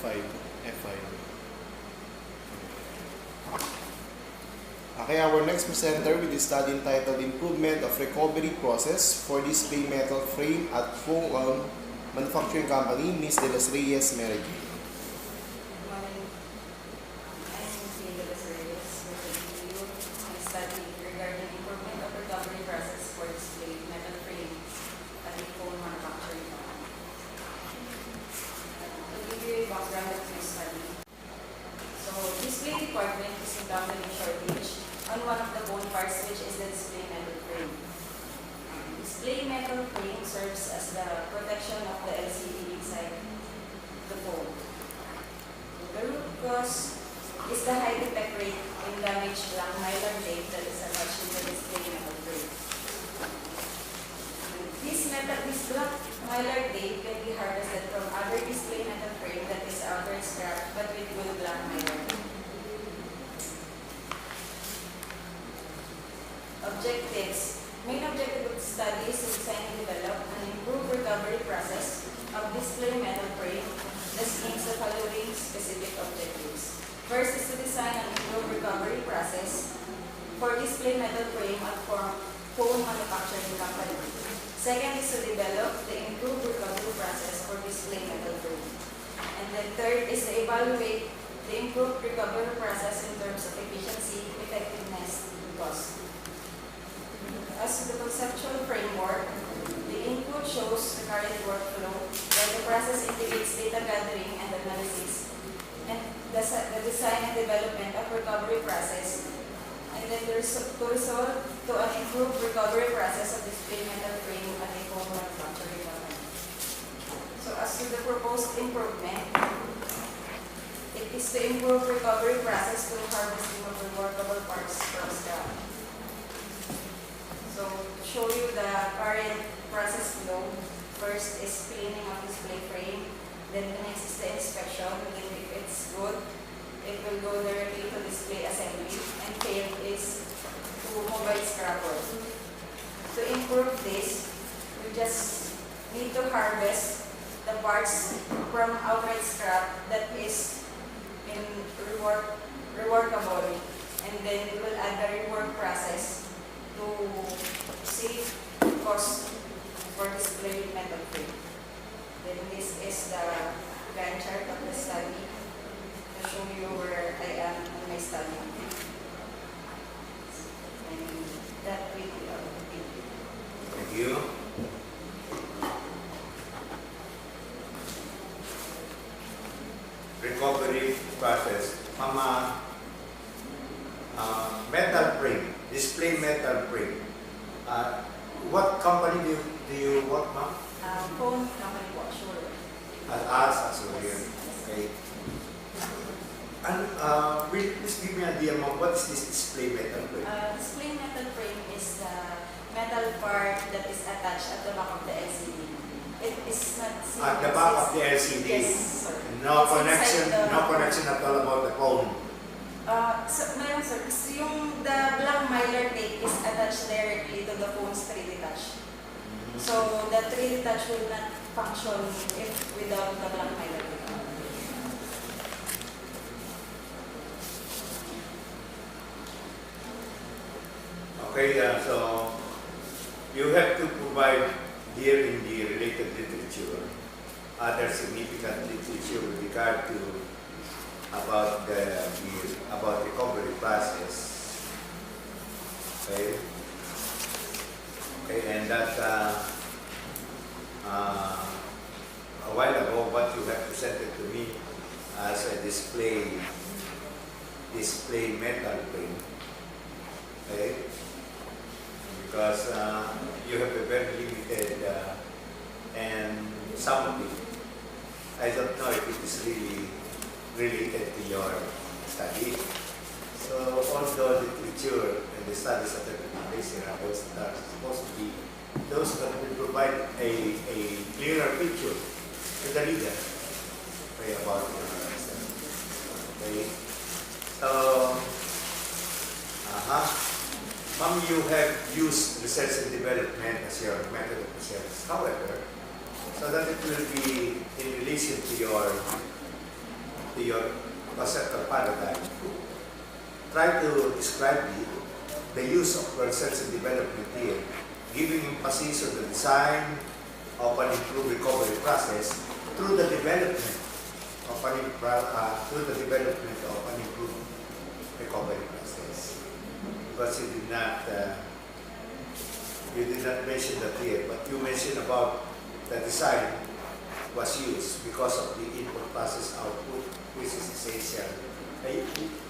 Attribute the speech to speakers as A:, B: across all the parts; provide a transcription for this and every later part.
A: F5. F5. Okay, our next presenter with the study entitled Improvement of Recovery Process for Display Metal Frame at Foam Manufacturing Company, Ms. De Los Reyes Mary Jane.
B: Study regarding improvement of recovery process for display metal frame at a phone manufacturing company. To give you a background of this study. So, display department is encountering shortage on one of the bone parts, which is the display metal frame. Display metal frame serves as the protection of the LCD inside the phone. So, the root cause is the high defect rate in damaged black mylar tape that is attached to the display metal frame. This black mylar tape can be harvested from other display metal frame that is outright scrap but with good black mylar tape. Objectives. Main objective of the study is to design and develop an improved recovery process of display metal frame. This aims the following specific objectives. First is to design an improved recovery process for display metal frame at phone manufacturing company. Second is to develop the improved recovery process for display metal frame. And then third is to evaluate the improved recovery process in terms of efficiency, effectiveness, and cost. As to the conceptual framework, the input shows the current workflow while the process integrates data gathering and analysis, and the design and development of recovery process, and then to result to an improved recovery process of display metal frame at a phone manufacturing company. So as to the proposed improvement, it is to improve recovery process through harvesting of reworkable parts from scrap. So to show you the current process flow, first is cleaning of display frame, then the next is the inspection, then if it's good, it will go directly to display assembly, and failed is to mobile scrapper. To improve this, we just need to harvest the parts from outright scrap that is in reworkable, and then we will add the rework process to save cost for display metal frame. Then this is the Gantt chart of the study to show you where I am in my study. And that will be all.
C: Thank you. Recovery process. Metal frame, display metal frame. What company do you work, ma'am?
B: Phone company watch.
C: At us, as well. Okay. And will you please give me an idea of what is this display metal frame?
B: Display metal frame is the metal part that is attached at the back of the LCD. It is not seen.
C: At the back of the LCD.
B: Yes, sir.
C: No
B: It's
C: connection.
B: inside the-
C: No connection at all about the phone.
B: Meron sir, kasi yung the black mylar tape is attached directly to the phone's 3D touch. So the 3D touch will not function if without the black mylar tape.
C: Okay, so you have to provide here in the related literature other significant literature with regard to about the recovery process. Okay, and that a while ago, what you have presented to me as a display metal frame. Okay, because you have a very limited and some of it, I don't know if it is really related to your study. So although literature and the studies that are based on those that are supposed to be those that will provide a clearer picture to the reader about it. Okay. So ma'am, you have used research and development as your method of research. However, so that it will be in relation to your to your conceptual paradigm, try to describe the use of research and development here, giving emphasis on the design of an improved recovery process through the development of an improved recovery process. Because you did not mention that here, but you mentioned about the design was used because of the input process output, which is essential.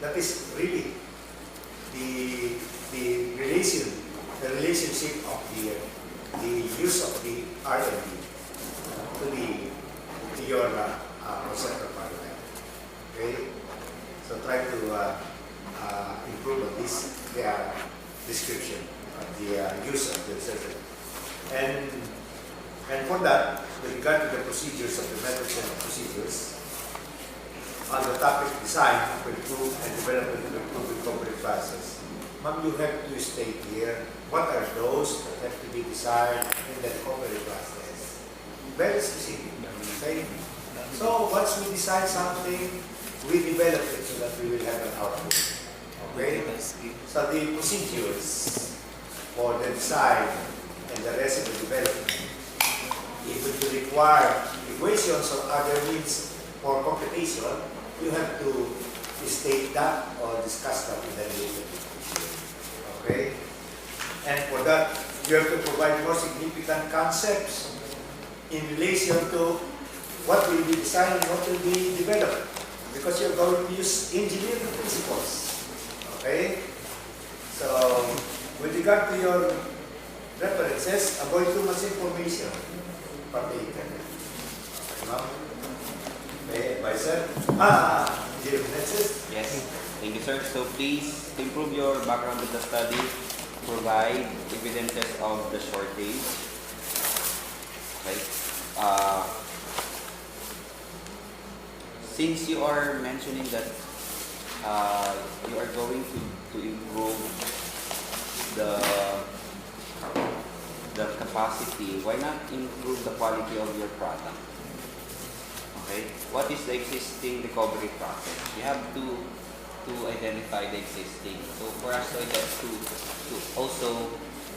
C: That is really the relationship of the use of the R&D to your conceptual paradigm. Okay, so try to improve on this description of the use of the research. And for that, with regard to the procedures of the methods and procedures, on the topic design of improve and development of improved recovery process, ma'am, you have to state here what are those that have to be designed in the recovery process. Very specific. Okay? So once we decide something, we develop it so that we will have an output. Okay? So the procedures for the design and the rest of the development, if it will require equations or other means for computation, you have to state that or discuss that in the later discussion. Okay? And for that, you have to provide more significant concepts in relation to what will be designed and what will be developed. Because you're going to use engineering principles. Okay? So, with regard to your references, avoid too much information from the internet. Okay, ma'am? Okay, advisor? The references?
D: Yes, thank you, sir. So please, to improve your background of the study, provide evidences of the shortage. Okay. Since you are mentioning that you are going to improve the capacity, why not improve the quality of your product? Okay, what is the existing recovery process? You have to identify the existing. So for us to also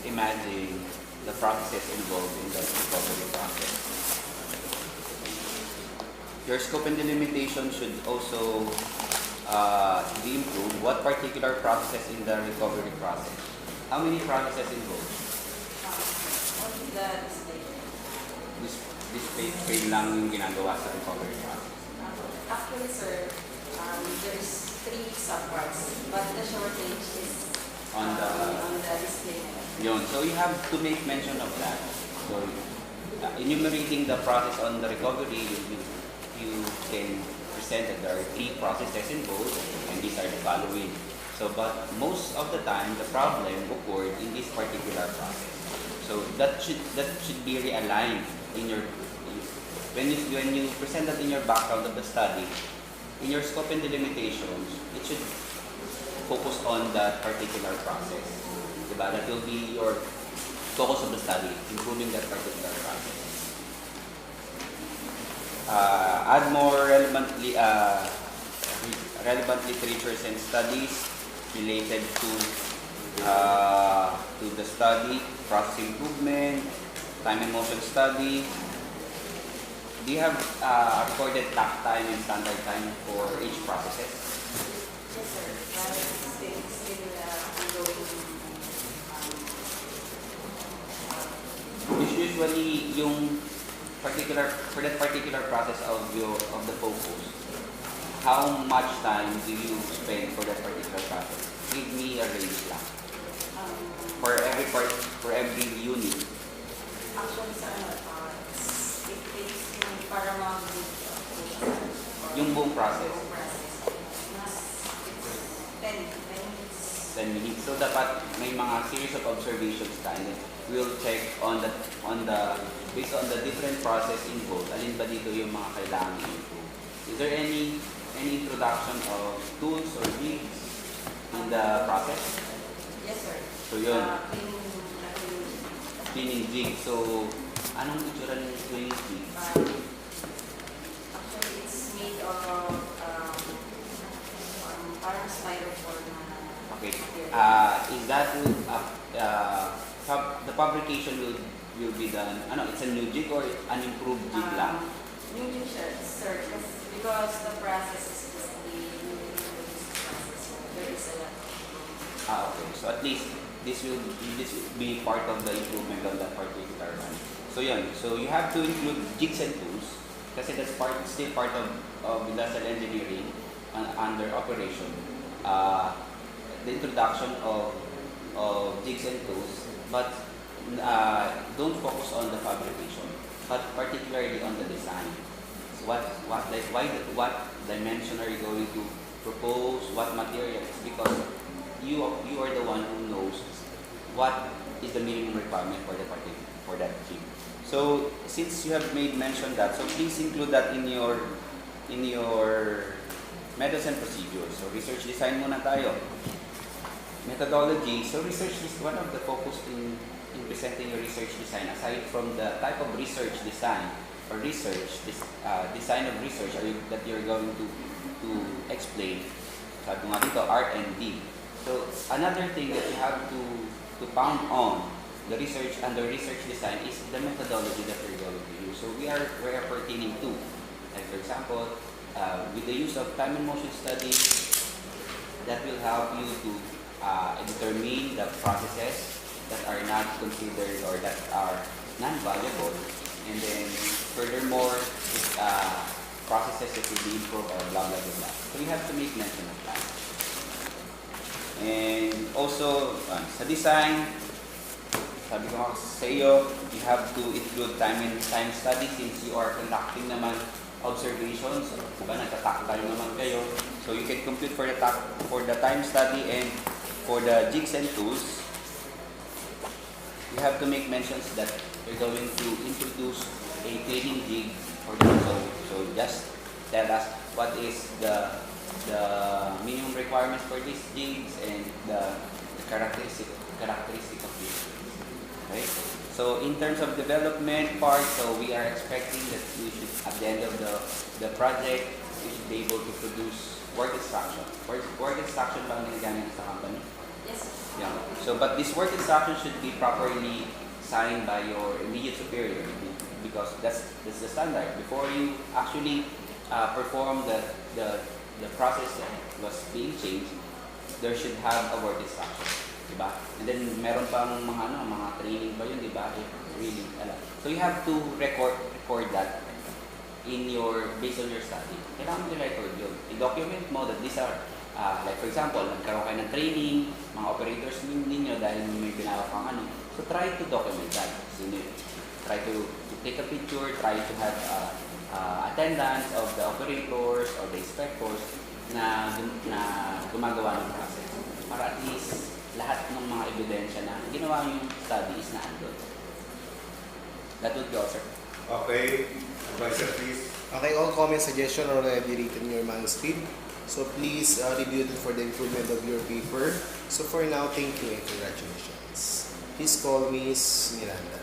D: imagine the processes involved in the recovery process. Your scope and delimitation should also be improved. What particular processes in the recovery process? How many processes involved?
B: Only the display.
D: Display frame lang yung ginagawa sa recovery process.
B: Actually, sir, there's 3 subparts, but the shortage is
D: On
B: the display.
D: Yun. So you have to make mention of that. So enumerating the process on the recovery, you can present that there are 3 processes involved, and these are the following. So, but most of the time, the problem occurred in this particular process. So that should be realigned in your when you present that in your background of the study, in your scope and delimitations, it should focus on that particular process. Diba? That will be your focus of the study, improving that particular process. Add more relevant literatures and studies related to the study, process improvement, time and motion study. Do you have recorded takt time and standard time for each process?
B: Yes, sir. Still ongoing.
D: Usually, yung for that particular process of the focus, how much time do you spend for that particular process? Give me a range lang. For every unit.
B: Actually, sir, it takes para
D: Yung buong process.
B: Mas 10 minutes.
D: 10 minutes. So dapat may mga series of observations ka, and then we'll check based on the different process involved, alin ba dito yung mga kailangan i-improve. Is there any introduction of tools or jigs in the process?
B: Yes, sir.
D: So yun,
B: Cleaning
D: cleaning jig. So anong itsura ng cleaning jig?
B: actually, it's made of parang styrofoam na
D: Okay.
B: material.
D: Is that the publication will be done? Ano, it's a new jig or an improved jig lang?
B: New jig siya, sir, because the process is just the newly introduced process, so there is a lot.
D: Okay. So at least this will be part of the improvement on that particular one. So yun. So you have to include jigs and tools kasi that's still part of industrial engineering under operation. The introduction of jigs and tools, but don't focus on the fabrication, but particularly on the design. So what dimension are you going to propose? What materials? Because you are the one who knows what is the minimum requirement for that jig. So since you have made mention that, so please include that in your methods and procedures. So research design muna tayo. Methodology. So research is one of the focus in presenting your research design. Aside from the type of research design or design of research that you're going to explain. Sabi nga dito, R&D. So another thing that you have to pound on the research under research design is the methodology that you're going to use. So we are pertaining to, like for example, with the use of time and motion studies, that will help you to determine the processes that are not considered or that are non-valuable, and then furthermore, processes that will be improved or blah blah blah. So you have to make mention of that. And also, sa design, sabi ko nga sa iyo, you have to include time study since you are conducting naman observations. Diba, nagtatakal naman kayo. So you can compute for the time study and for the jigs and tools. You have to make mentions that you're going to introduce a training jig for them. So just tell us what is the minimum requirements for these jigs and the characteristic of these. Okay? So in terms of development part, so we are expecting that we should, at the end of the project, we should be able to produce work instruction. Work instruction ba ang ginagamit sa company?
B: Yes.
D: Yeah. So, but this work instruction should be properly signed by your immediate superior because that's the standard. Before you actually perform the process that was being changed, there should have a work instruction, diba? And then meron pang mga training pa yun, diba? Really, so you have to record that based on your study. Kailangan mo i-record yun. I-document mo that these are like for example, nagkaroon kayo ng training, mga operators ninyo dahil may binawa kang so try to document that. So, try to take a picture, try to have attendance of the operators or the inspectors na gumagawa ng process. Para at least lahat ng mga ebidensya na ginawa yung study is na andun. That would be all, sir.
C: Okay, advisor please.
A: Okay, all comments, suggestions are already written in your manuscript. So please review it for the improvement of your paper. So for now, thank you and congratulations. Please call Miss Miranda.